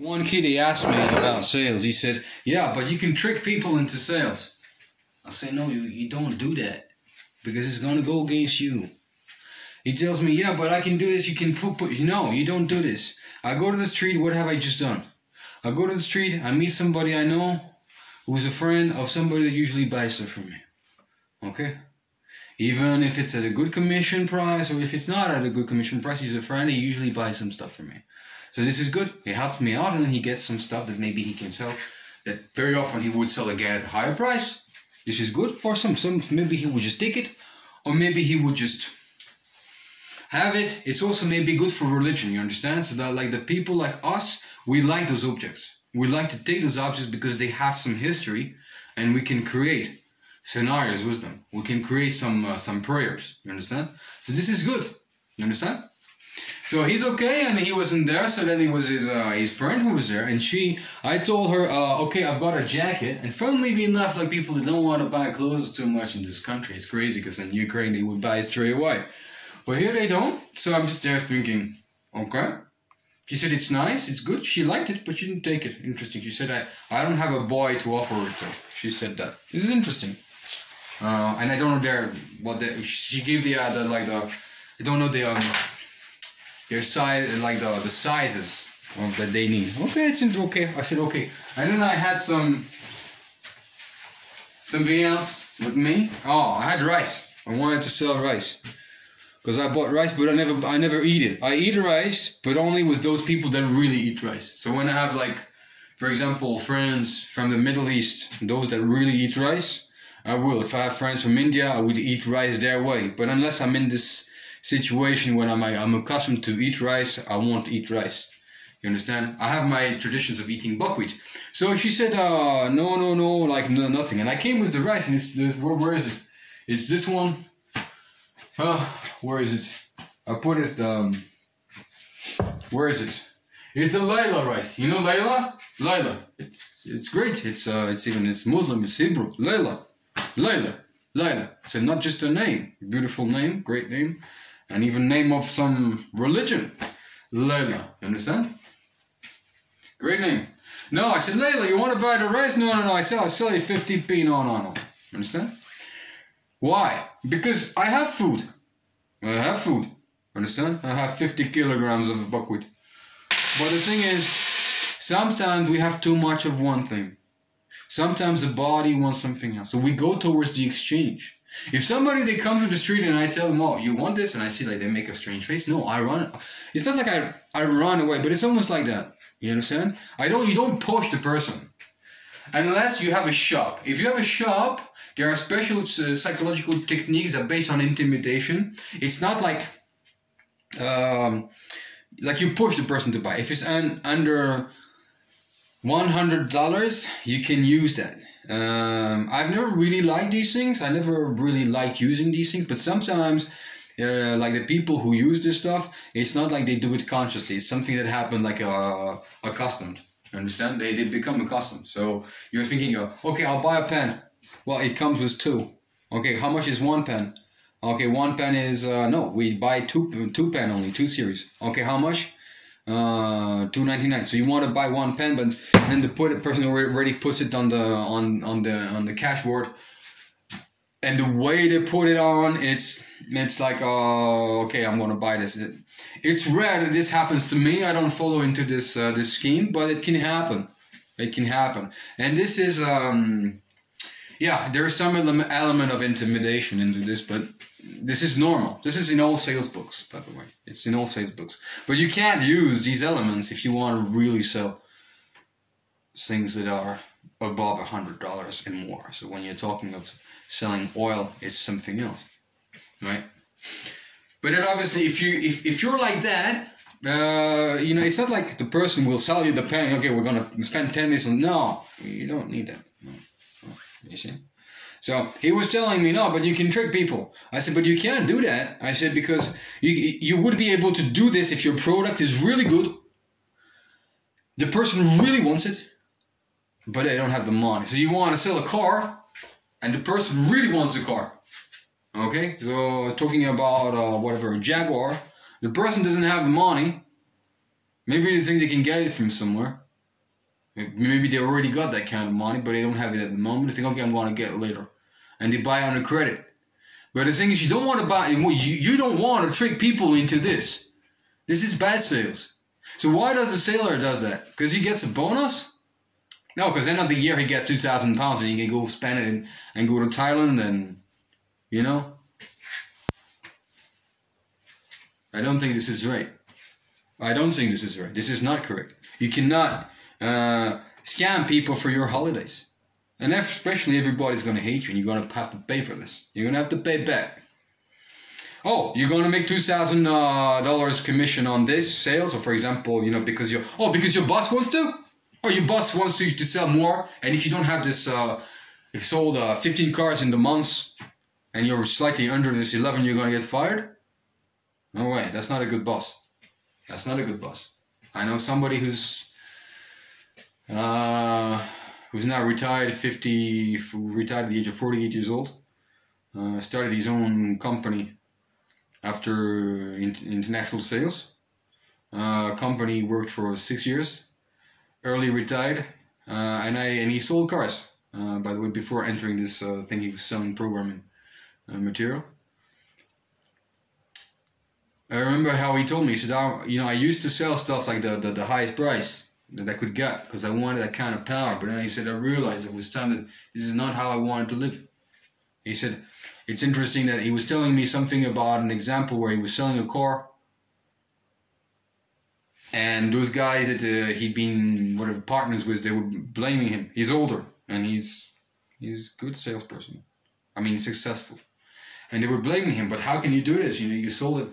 One kid, he asked me about sales. He said, yeah, but you can trick people into sales. I say, no, you don't do that because it's going to go against you. He tells me, yeah, but I can do this. You can put. No, you don't do this. I go to the street. What have I just done? I go to the street. I meet somebody I know who's a friend of somebody that usually buys stuff from me. Okay? Even if it's at a good commission price or if it's not at a good commission price, he's a friend. He usually buys some stuff from me. So this is good. He helps me out and then he gets some stuff that maybe he can sell. That very often he would sell again at a higher price. This is good for some maybe he would just take it. Or maybe he would just have it. It's also maybe good for religion, you understand? So that like the people like us, we like those objects. We like to take those objects because they have some history and we can create scenarios with them. We can create some prayers, you understand? So this is good, you understand? So he's okay, and he wasn't there. So then it was his friend who was there, and I told her, okay, I've got a jacket. And funnily enough, like people that don't want to buy clothes too much in this country, it's crazy because in Ukraine they would buy it straight away, but here they don't. So I'm just there thinking, okay. She said it's nice, it's good. She liked it, but she didn't take it. Interesting. She said I don't have a boy to offer it to. She said that. This is interesting. And I don't know she gave I don't know their size, like the sizes that they need. Okay, it's okay. I said okay. And then I had something else with me. Oh, I had rice. I wanted to sell rice because I bought rice, but I never eat it. I eat rice, but only with those people that really eat rice. So when I have like, for example, friends from the Middle East, those that really eat rice, I will. If I have friends from India, I would eat rice their way. But unless I'm in this situation when I'm accustomed to eat rice, I won't eat rice. You understand? I have my traditions of eating buckwheat. So she said, no, like nothing. And I came with the rice, and where is it? It's this one. Where is it? I put it, where is it? It's the Layla rice. You know Layla? Layla. It's great. It's Muslim, it's Hebrew. Layla. So not just a name. Beautiful name, great name. And even name of some religion. Layla. You understand? Great name. No, I said, Layla, you want to buy the rice? No. I said, I'll sell you 50p. No. Understand? Why? Because I have food. Understand? I have 50 kilograms of buckwheat. But the thing is, sometimes we have too much of one thing. Sometimes the body wants something else. So we go towards the exchange. If somebody, they come to the street and I tell them, oh, you want this? And I see like they make a strange face. No, I run. It's not like I run away, but it's almost like that. You understand? You don't push the person. Unless you have a shop. If you have a shop, there are special psychological techniques that are based on intimidation. It's not like you push the person to buy. If it's under $100, you can use that. I've never really liked these things. I never really liked using these things, but sometimes like the people who use this stuff, it's not like they do it consciously. It's something that happened like accustomed. You understand? They become accustomed. So you're thinking, okay, I'll buy a pen. Well, it comes with two. Okay, how much is one pen? Okay, one pen is no, we buy two pen only, 2 series. Okay, how much? $2.99. So you want to buy one pen, but then the person already puts it on the cash board, and the way they put it on, it's like, okay, I'm gonna buy this. It's rare that this happens to me. I don't follow into this scheme, but it can happen. It can happen, and this is yeah, there is some element of intimidation into this, but this is normal. This is in all sales books, by the way. It's in all sales books. But you can't use these elements if you want to really sell things that are above $100 and more. So when you're talking of selling oil, it's something else, right? But then obviously, if you're like that, you know, it's not like the person will sell you the pen. Okay, we're gonna spend 10 minutes on. No, you don't need that. No. You see? So he was telling me, no, but you can trick people. I said, but you can't do that. I said, because you would be able to do this if your product is really good. The person really wants it, but they don't have the money. So you want to sell a car, and the person really wants the car. Okay? So talking about whatever, a Jaguar, the person doesn't have the money. Maybe they think they can get it from somewhere. Maybe they already got that kind of money, but they don't have it at the moment. They think, okay, I'm going to get it later. And they buy on a credit. But the thing is, you don't want to buy, you don't want to trick people into this. This is bad sales. So why does the sailor does that? Because he gets a bonus? No, because end of the year he gets £2,000 and he can go spend it and go to Thailand and, you know. I don't think this is right. I don't think this is right. This is not correct. You cannot scam people for your holidays. And especially everybody's going to hate you and you're going to have to pay for this. You're going to have to pay back. Oh, you're going to make $2,000 commission on this sales, or for example, you know, because your boss wants to, or your boss wants you to sell more, and if you don't have this, you've sold 15 cars in the month, and you're slightly under this 11, you're going to get fired. No way, that's not a good boss. That's not a good boss. I know somebody who's now retired, retired at the age of 48 years old, started his own company. After international sales, company worked for 6 years, early retired, and he sold cars. By the way, before entering this thing, he was selling programming material. I remember how he told me. He said, I used to sell stuff like the highest price that I could get because I wanted that kind of power. But then he said, I realized it was time that this is not how I wanted to live. He said, it's interesting that he was telling me something about an example where he was selling a car, and those guys that he'd been whatever partners with, they were blaming him. He's older and he's a good salesperson. I mean, successful, and they were blaming him. But how can you do this? You know, you sold it.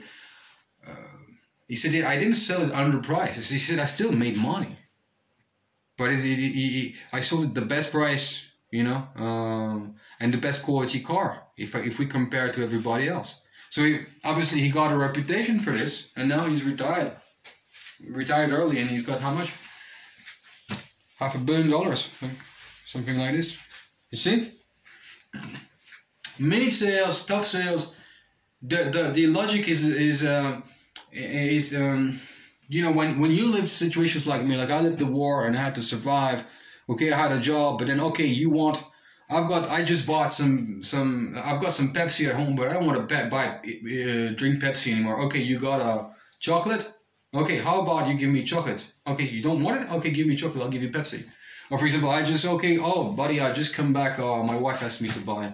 He said, I didn't sell it under price. He said, I still made money, but I sold it the best price. You know, and the best quality car if we compare it to everybody else. So obviously he got a reputation for this, and now he's retired early, and he's got how much? $500 million, something like this. You see, mini sales, top sales. The logic is you know, when you live situations like me, like I lived the war and I had to survive. Okay, I had a job, but then okay, I just bought I've got some Pepsi at home, but I don't want to drink Pepsi anymore. Okay, you got a chocolate? Okay, how about you give me chocolate? Okay, you don't want it? Okay, give me chocolate, I'll give you Pepsi. Or for example, oh buddy, I just come back, my wife asked me to buy,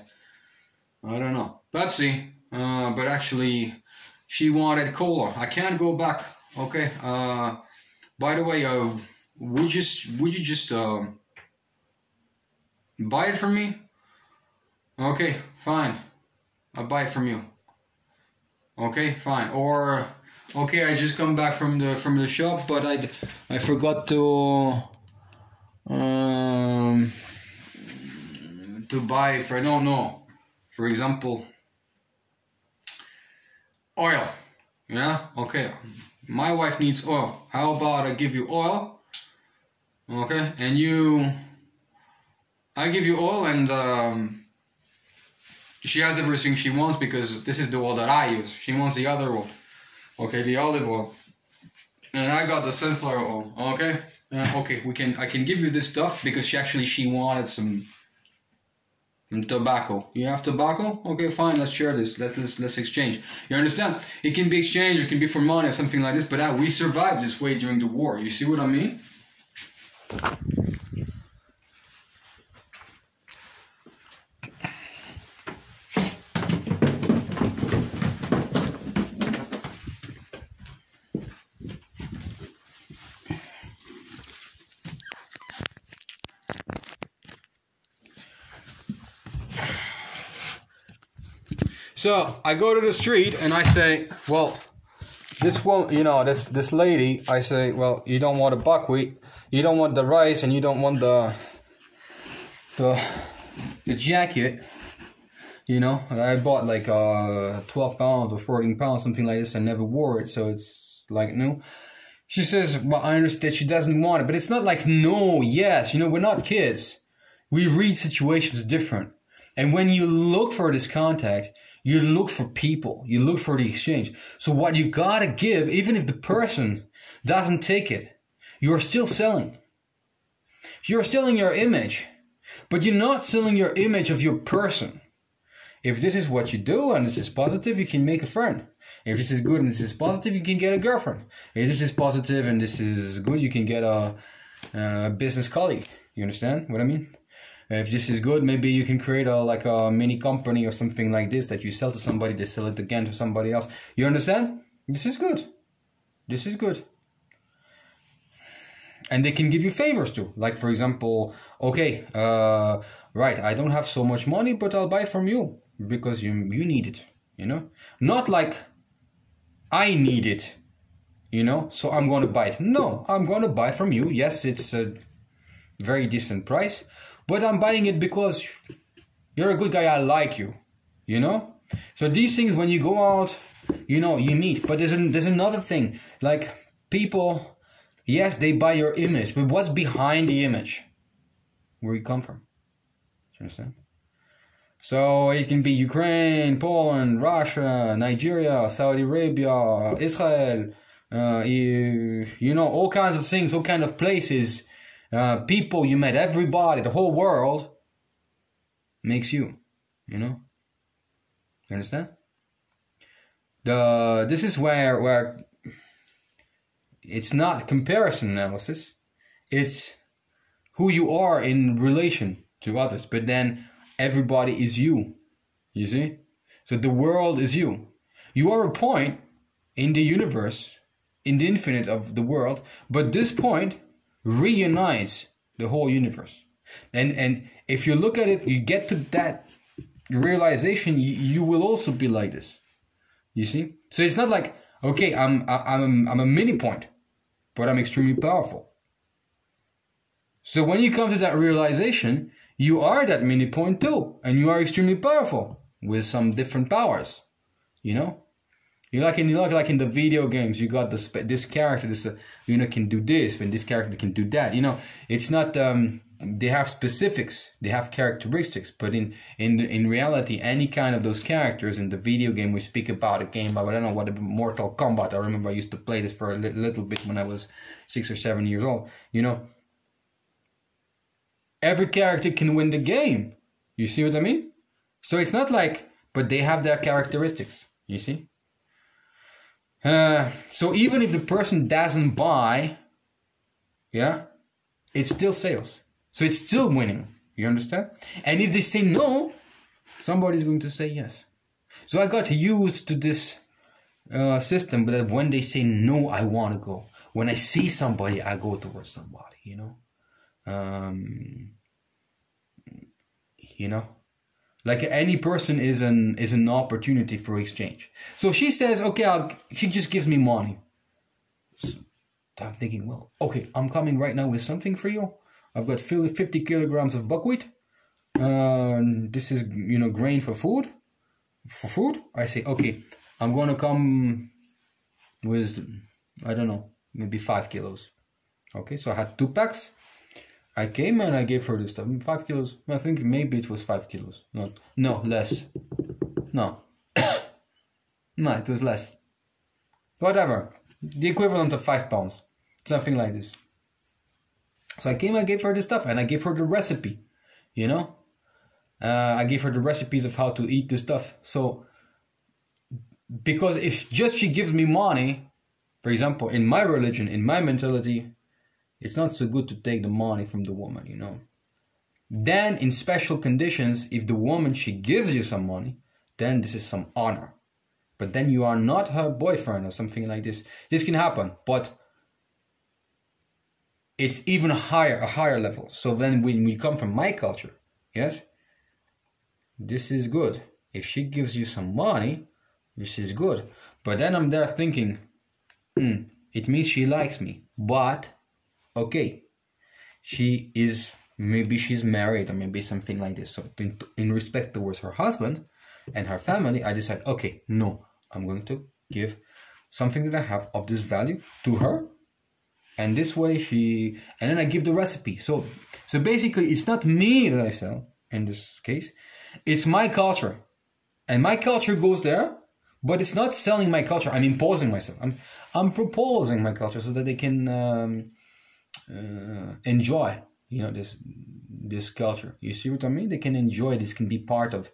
I don't know, Pepsi, but actually she wanted cola. I can't go back. Okay, by the way, would you just buy it from me? Okay, fine. I'll buy it from you. Okay, fine. Or okay, I just come back from the shop, but I forgot to buy for for example, oil. Yeah. Okay. My wife needs oil. How about I give you oil? Okay, and I give you oil, and she has everything she wants because this is the oil that I use. She wants the other oil. Okay, the olive oil. And I got the sunflower oil. Okay? Okay, I can give you this stuff because she wanted some tobacco. You have tobacco? Okay, fine, let's share this. Let's exchange. You understand? It can be exchanged, it can be for money or something like this, but we survived this way during the war. You see what I mean? So I go to the street and I say, well, this one, this lady, I say, well, you don't want the buckwheat, you don't want the rice, and you don't want the jacket. I bought like 12 pounds or 14 pounds, something like this. I never wore it, so it's like new. She says, well, I understand she doesn't want it, but it's not like no, yes. We're not kids. We read situations different. And when you look for this contact, you look for people. You look for the exchange. So what you gotta give, even if the person doesn't take it, you're still selling. You're selling your image, but you're not selling your image of your person. If this is what you do and this is positive, you can make a friend. If this is good and this is positive, you can get a girlfriend. If this is positive and this is good, you can get a business colleague. You understand what I mean? If this is good, maybe you can create like a mini company or something like this that you sell to somebody, they sell it again to somebody else. You understand? This is good. This is good. And they can give you favors too. Like, for example, okay, right, I don't have so much money, but I'll buy from you because you need it, you know? Not like I need it, you know, so I'm going to buy it. No, I'm going to buy from you. Yes, it's a very decent price, but I'm buying it because you're a good guy. I like you, you know? So these things, when you go out, you know, you meet. But there's another thing, like people... Yes, they buy your image, but what's behind the image? Where you come from. You understand? So it can be Ukraine, Poland, Russia, Nigeria, Saudi Arabia, Israel, you know, all kinds of things, all kinds of places, people you met, everybody, the whole world makes you, you know? You understand? This is where it's not comparison analysis, it's who you are in relation to others, but then everybody is you, you see? So the world is you. You are a point in the universe, in the infinite of the world, but this point reunites the whole universe. And if you look at it, you get to that realization, you will also be like this, you see? So it's not like, okay, I'm a mini point, but I'm extremely powerful. So when you come to that realization, you are that mini point too, and you are extremely powerful with some different powers, you know? You like in the video games, you got this character, this you know, can do this, and this character can do that. You know, it's not they have specifics, they have characteristics, but in reality, any kind of those characters in the video game, we speak about a game, I don't know what, Mortal Kombat. I remember I used to play this for a little bit when I was 6 or 7 years old. You know, every character can win the game. You see what I mean? So it's not like, but they have their characteristics. You see? So even if the person doesn't buy, yeah, it's still sales. So it's still winning. You understand? And if they say no, somebody's going to say yes. So I got used to this system, but when they say no, I want to go. When I see somebody, I go towards somebody, you know? You know? Like any person is an opportunity for exchange. So she says, okay, she just gives me money. So I'm thinking, well, okay, I'm coming right now with something for you. I've got 50 kilograms of buckwheat. This is, you know, grain for food. I say, okay, I'm going to come with, I don't know, maybe 5 kilos. Okay, so I had 2 packs. I came and I gave her this stuff. 5 kilos. I think maybe it was 5 kilos. No, less. No. No, it was less. Whatever. The equivalent of 5 pounds. Something like this. So I came, I gave her this stuff, and I gave her the recipe. You know? I gave her the recipes of how to eat this stuff. So, because if just she gives me money, for example, in my religion, in my mentality, it's not so good to take the money from the woman, you know. Then, in special conditions, if the woman, she gives you some money, then this is some honor. But then you are not her boyfriend or something like this. This can happen, but it's even higher, a higher level. So then when we come from my culture, yes, this is good. If she gives you some money, this is good. But then I'm there thinking, it means she likes me. But, okay, maybe she's married or maybe something like this. So in respect towards her husband and her family, I decide, okay, no, I'm going to give something that I have of this value to her. And this way and then I give the recipe. So basically it's not me that I sell in this case. It's my culture. And my culture goes there, but it's not selling my culture. I'm imposing myself. I'm proposing my culture so that they can enjoy you know, this culture. You see what I mean? They can enjoy this, can be part of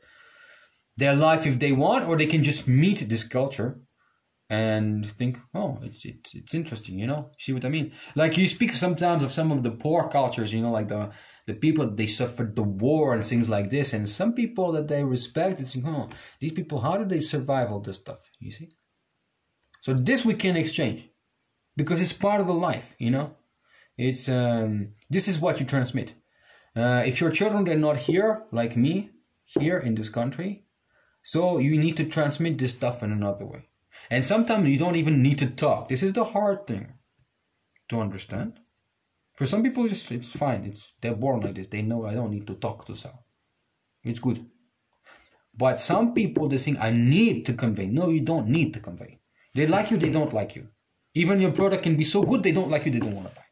their life if they want, or they can just meet this culture and think, oh, it's interesting, you know? See what I mean? Like you speak sometimes of some of the poor cultures, you know, like the people, they suffered the war and things like this, and some people that they respect, it's, oh, these people, how do they survive all this stuff, you see? So this we can exchange, because it's part of the life, you know? It's, this is what you transmit. If your children, they're not here, like me, here in this country, so you need to transmit this stuff in another way. And sometimes you don't even need to talk. This is the hard thing to understand. For some people, it's fine. They're born like this. They know I don't need to talk to sell. It's good. But some people, they think I need to convey. No, you don't need to convey. They like you, they don't like you. Even your product can be so good, they don't like you, they don't want to buy.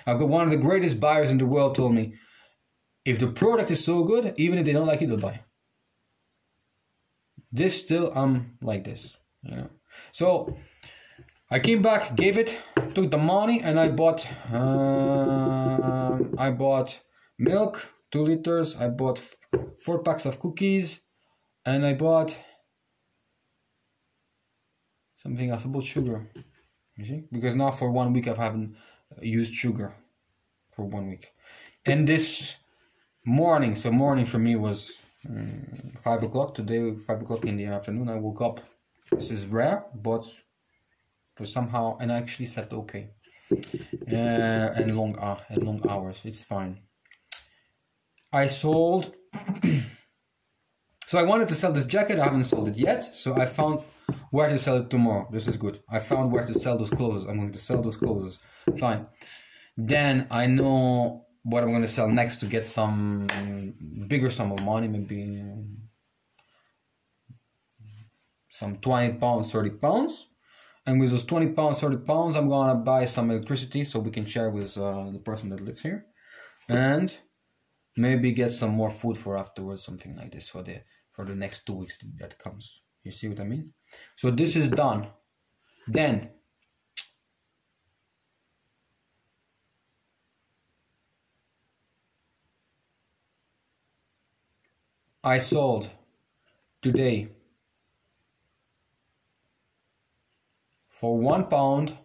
I've got one of the greatest buyers in the world told me, if the product is so good, even if they don't like it, they'll buy. This still, like this, you know. So I came back, gave it, took the money, and I bought milk, 2 liters. I bought 4 packs of cookies, and I bought something else. I bought sugar. You see, because now for 1 week I haven't used sugar for 1 week. And this morning, so morning for me was 5 o'clock today. 5 o'clock in the afternoon, I woke up. This is rare, but for somehow, and I actually slept okay. And long hours. It's fine. I sold. So I wanted to sell this jacket. I haven't sold it yet. So I found where to sell it tomorrow. This is good. I found where to sell those clothes. I'm going to sell those clothes. Fine. Then I know what I'm going to sell next to get some bigger sum of money. Maybe some 20 pounds, 30 pounds. And with those 20 pounds, 30 pounds, I'm going to buy some electricity so we can share with the person that lives here. And maybe get some more food for afterwards, something like this for the next 2 weeks that comes. You see what I mean? So this is done. Then I sold today for £1.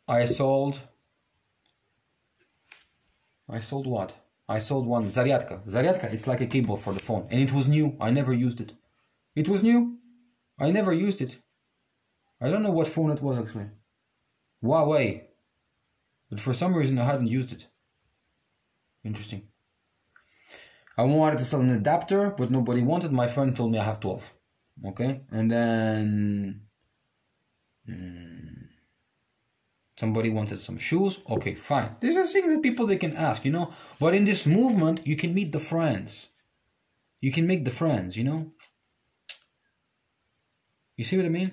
I sold what? I sold one Zaryadka. Zaryadka, it's like a cable for the phone. And it was new. I never used it. It was new. I never used it. I don't know what phone it was actually. Huawei. But for some reason I hadn't used it. Interesting. I wanted to sell an adapter, but nobody wanted. My friend told me I have 12. Okay? And then somebody wanted some shoes. Okay, fine. These are things that people, they can ask, you know. But in this movement, you can meet the friends. You can make the friends, you know. You see what I mean?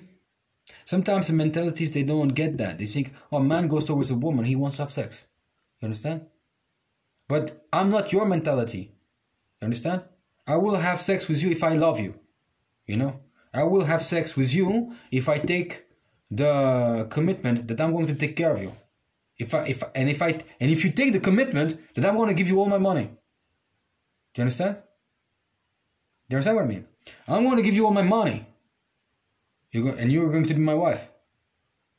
Sometimes the mentalities, they don't get that. They think, oh, a man goes towards a woman, he wants to have sex. You understand? But I'm not your mentality. You understand? I will have sex with you if I love you. You know? I will have sex with you if I take the commitment that I'm going to take care of you. If you take the commitment that I'm going to give you all my money. Do you understand? Do you understand what I mean? I'm going to give you all my money. And you're going to be my wife.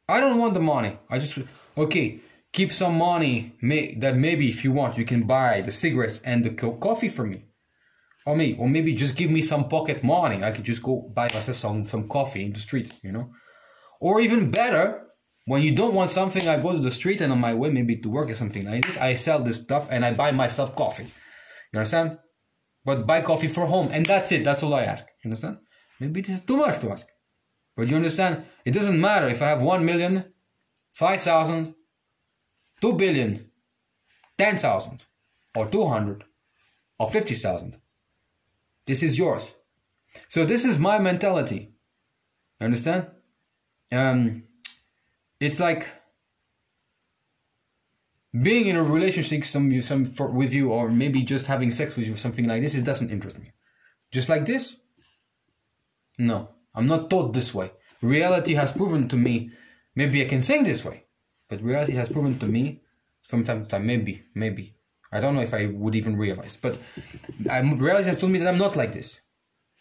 I don't want the money. I just, okay, keep some money that maybe if you want, you can buy the cigarettes and the coffee for me. Or maybe just give me some pocket money. I could just go buy myself some coffee in the street, you know. Or even better, when you don't want something, I go to the street and on my way maybe to work or something like this, I sell this stuff and I buy myself coffee. You understand? But buy coffee for home and that's it. That's all I ask. You understand? Maybe this is too much to ask. But you understand? It doesn't matter if I have 1 million, 5,000, 2 billion, 10,000, or 200, or 50,000. This is yours. So this is my mentality. You understand? It's like being in a relationship with you, or maybe just having sex with you, something like this. It doesn't interest me. Just like this? No, I'm not taught this way. Reality has proven to me. Maybe I can sing this way, but reality has proven to me from time to time, maybe. I don't know if I would even realize, but I realized has told me that I'm not like this.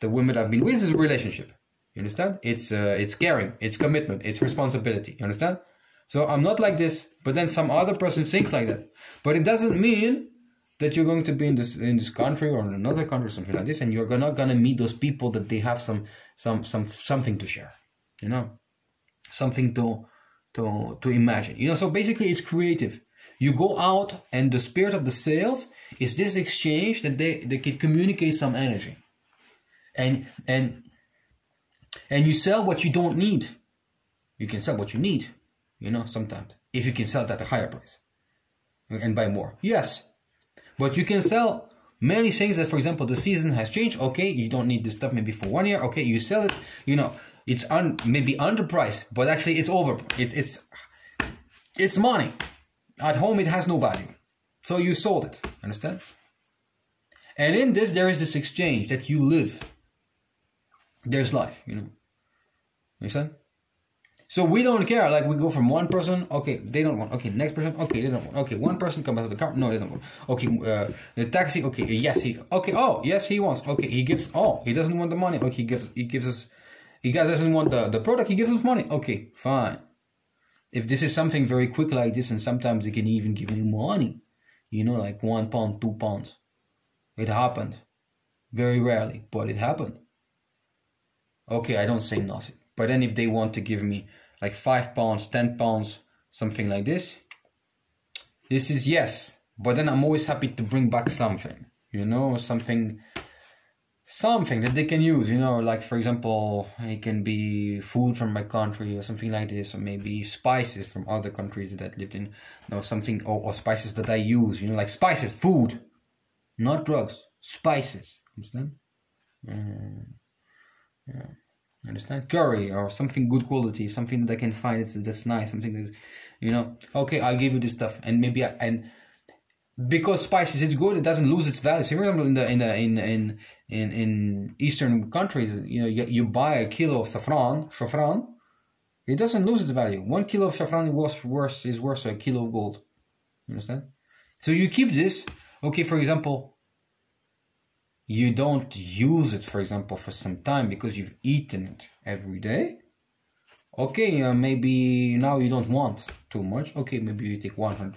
The women I've been with is a relationship. You understand? It's caring, it's commitment, it's responsibility. You understand? So I'm not like this, but then some other person thinks like that. But it doesn't mean that you're going to be in this country or in another country or something like this, and you're not gonna meet those people that they have something to share. You know, something to imagine. You know, so basically it's creative. You go out, and the spirit of the sales is this exchange that they can communicate some energy. And you sell what you don't need. You can sell what you need, you know, sometimes. If you can sell it at a higher price and buy more. Yes. But you can sell many things that, for example, the season has changed. Okay, you don't need this stuff maybe for 1 year. Okay, you sell it, you know, it's maybe underpriced, but actually it's over. It's money. At home it has no value. So you sold it, understand? And in this there is this exchange that you live. There's life, you know. Understand? So we don't care, like we go from one person, okay, they don't want, okay, next person, okay, they don't want, okay, one person comes out of the car, no, they don't want, okay, the taxi, okay, yes, okay, oh, yes, he wants, okay, he gives, oh, he doesn't want the money, okay, he doesn't want the product, he gives us money, okay, fine. If this is something very quick like this, and sometimes they can even give you money, you know, like £1, £2, it happened, very rarely, but it happened. Okay, I don't say nothing. But then if they want to give me like £5, £10, something like this is yes. But then I'm always happy to bring back something, you know, something that they can use, you know, like for example, it can be food from my country or something like this, or maybe spices from other countries that I lived in, you know, something, or spices that I use, you know, like spices, food, not drugs, spices, understand? Yeah. Understand? Curry or something good quality, something that I can find that's nice, something that, you know, okay, I'll give you this stuff, and maybe and because spices, it's good, it doesn't lose its value. So for example, in Eastern countries, you know, you buy a kilo of saffron, it doesn't lose its value. 1 kilo of saffron is worth a kilo of gold. You understand? So you keep this, okay, for example. You don't use it, for example, for some time because you've eaten it every day. Okay, maybe now you don't want too much. Okay, maybe you take 100,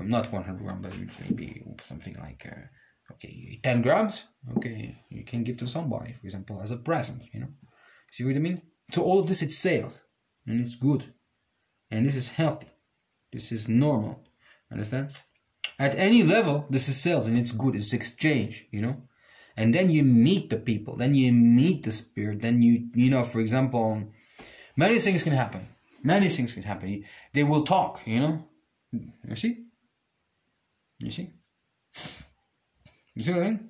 not 100 grams, but maybe something like, okay, 10 grams. Okay, you can give to somebody, for example, as a present, you know. See what I mean? So all of this, it's sales, and it's good. And this is healthy. This is normal. Understand? At any level, this is sales, and it's good. It's exchange, you know. And then you meet the people, then you meet the spirit, then you know, for example, many things can happen. Many things can happen. They will talk, you know. You see? You see? You see what I mean?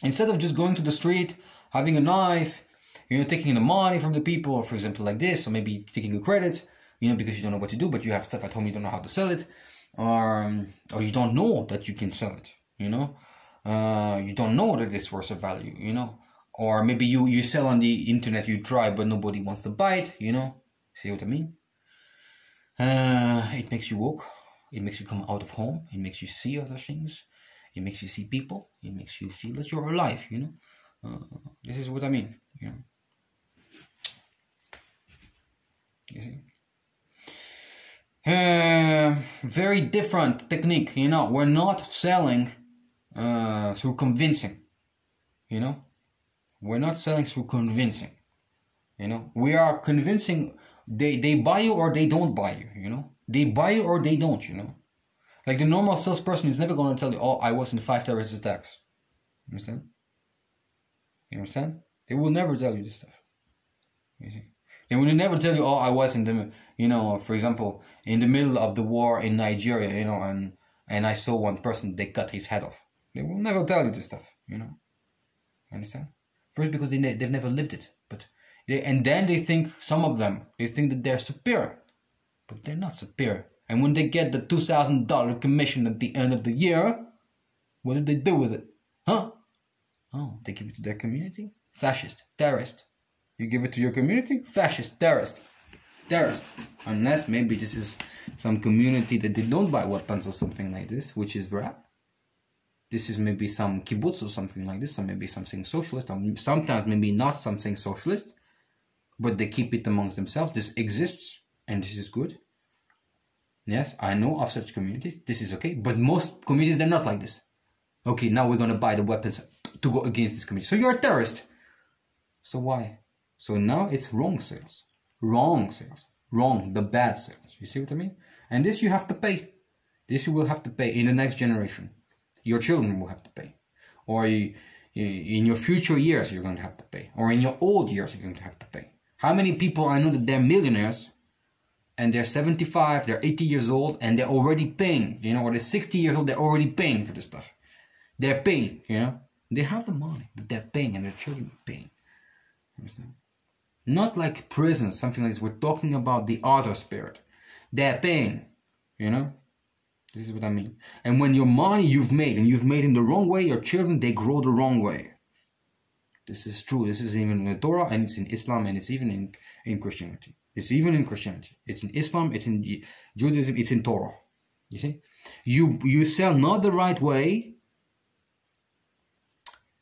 Instead of just going to the street, having a knife, you know, taking the money from the people, or for example like this, or maybe taking a credit, you know, because you don't know what to do, but you have stuff at home, you don't know how to sell it, or you don't know that you can sell it, you know. You don't know that it's worth of value, you know, or maybe you sell on the internet, you try, but nobody wants to buy it, you know. See what I mean? It makes you walk, it makes you come out of home, it makes you see other things, it makes you see people, it makes you feel that you're alive, you know. This is what I mean, you know. You see? Very different technique, you know. We're not selling through convincing, you know. We're not selling through convincing, you know. We are convincing. They buy you or they don't buy you, you know. They buy you or they don't, you know. Like the normal salesperson is never going to tell you, oh, I was in 5 terrorist attacks. You understand? You understand? They will never tell you this stuff. You see? They will never tell you, oh, I was in the, you know, for example, in the middle of the war in Nigeria, you know, and I saw one person, they cut his head off. They will never tell you this stuff, you know. Understand? First, because they've never lived it, and then they think, some of them, they think that they're superior, but they're not superior. And when they get the $2,000 commission at the end of the year, what did they do with it? Huh? Oh, they give it to their community? Fascist, terrorist. You give it to your community? Fascist, terrorist. Unless maybe this is some community that they don't buy weapons or something like this, which is rare. This is maybe some kibbutz or something like this, or maybe something socialist, or sometimes maybe not something socialist, but they keep it amongst themselves. This exists, and this is good. Yes, I know of such communities. This is okay, but most communities, they're not like this. Okay, now we're going to buy the weapons to go against this community. So you're a terrorist. So why? So now it's wrong sales. Wrong sales. Wrong, the bad sales. You see what I mean? And this you have to pay. This you will have to pay in the next generation. Your children will have to pay. Or in your future years, you're going to have to pay. Or in your old years, you're going to have to pay. How many people I know that they're millionaires and they're 75, they're 80 years old and they're already paying, you know, or they're 60 years old, they're already paying for this stuff. They're paying, you know. They have the money, but they're paying and their children are paying. Not like prisons, something like this. We're talking about the other spirit. They're paying, you know. This is what I mean. And when your money you've made, and you've made in the wrong way, your children, they grow the wrong way. This is true. This is even in the Torah, and it's in Islam, and it's even in Christianity. It's even in Christianity. It's in Islam, it's in Judaism, it's in Torah. You see? You sell not the right way.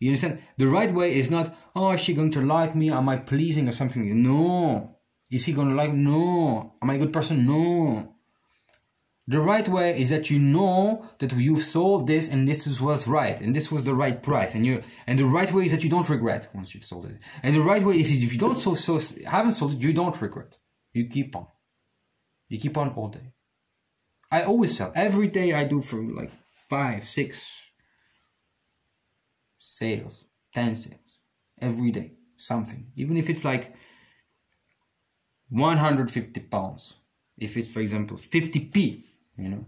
You understand? The right way is not, oh, is she going to like me? Am I pleasing or something? No. Is he going to like me? No. Am I a good person? No. The right way is that you know that you've sold this and this was right and this was the right price, and the right way is that you don't regret once you've sold it. And the right way is if you don't haven't sold it, you don't regret. You keep on. You keep on all day. I always sell. Every day I do for like 5, 6 sales, 10 sales. Every day. Something. Even if it's like 150 pounds. If it's, for example, 50p, you know,